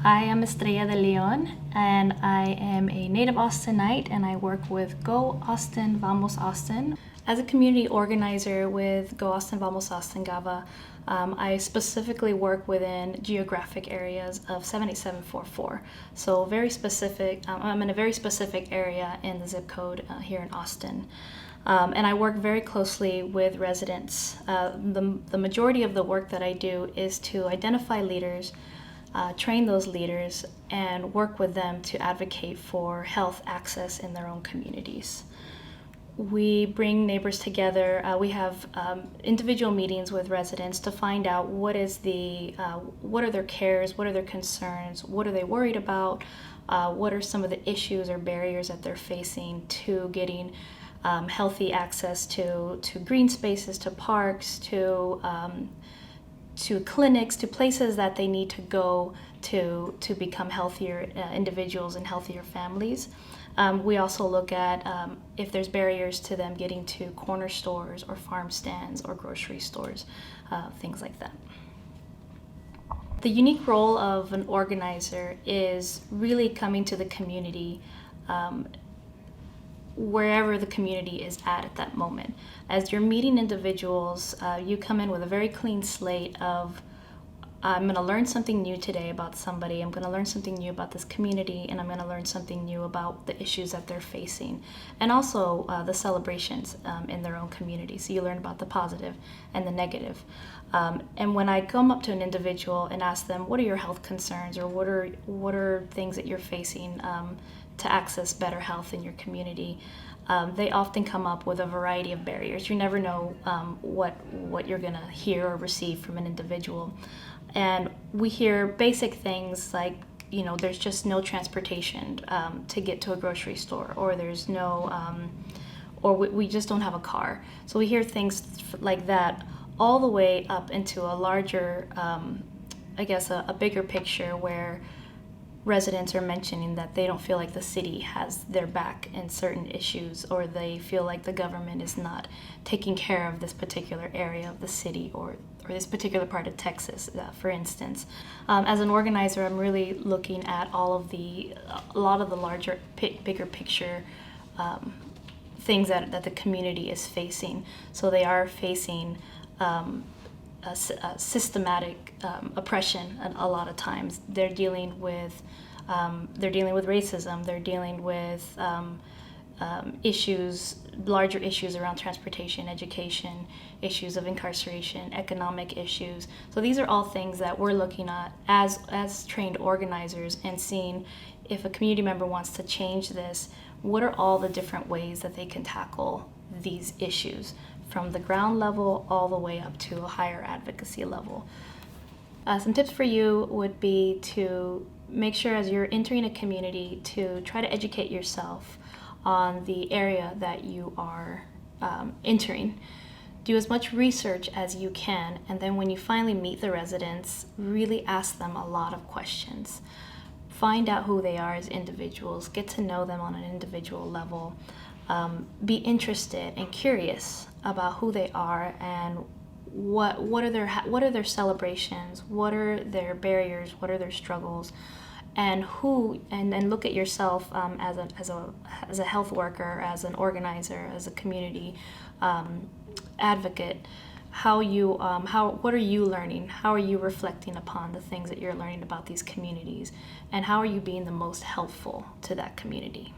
I am Estrella de Leon, and I am a native Austinite, and I work with Go Austin, Vamos Austin. As a community organizer with Go Austin, Vamos Austin, GAVA, I specifically work within geographic areas of 78744. So very specific, I'm in a very specific area in the zip code here in Austin. And I work very closely with residents. The majority of the work that I do is to identify leaders, train those leaders, and work with them to advocate for health access in their own communities. We bring neighbors together. We have individual meetings with residents to find out what are their cares, what are their concerns, what are they worried about, what are some of the issues or barriers that they're facing to getting healthy access to green spaces, to parks, to clinics, to places that they need to go to become healthier individuals and healthier families. We also look at if there's barriers to them getting to corner stores or farm stands or grocery stores, things like that. The unique role of an organizer is really coming to the community wherever the community is at that moment. As you're meeting individuals, you come in with a very clean slate of, I'm going to learn something new today about somebody, I'm going to learn something new about this community, and I'm going to learn something new about the issues that they're facing, and also the celebrations in their own community. So you learn about the positive and the negative. And when I come up to an individual and ask them, what are your health concerns, or what are things that you're facing to access better health in your community, they often come up with a variety of barriers. You never know what you're going to hear or receive from an individual. And we hear basic things like, there's just no transportation to get to a grocery store, or there's no, or we just don't have a car. So we hear things like that, all the way up into a larger, a bigger picture where residents are mentioning that they don't feel like the city has their back in certain issues, or they feel like the government is not taking care of this particular area of the city or this particular part of Texas, for instance. As an organizer, I'm really looking at a lot of the larger, bigger picture things that the community is facing. So they are facing a systematic oppression a lot of times. They're dealing with racism. They're dealing with larger issues around transportation, education, issues of incarceration, economic issues. So these are all things that we're looking at as trained organizers and seeing if a community member wants to change this, what are all the different ways that they can tackle these issues from the ground level all the way up to a higher advocacy level. Some tips for you would be to make sure as you're entering a community to try to educate yourself on the area that you are entering. Do as much research as you can, and then when you finally meet the residents, really ask them a lot of questions. Find out who they are as individuals, get to know them on an individual level. Be interested and curious about who they are and what are their celebrations, what are their barriers, what are their struggles, and then look at yourself as a health worker, as an organizer, as a community advocate. What are you learning? How are you reflecting upon the things that you're learning about these communities, and how are you being the most helpful to that community?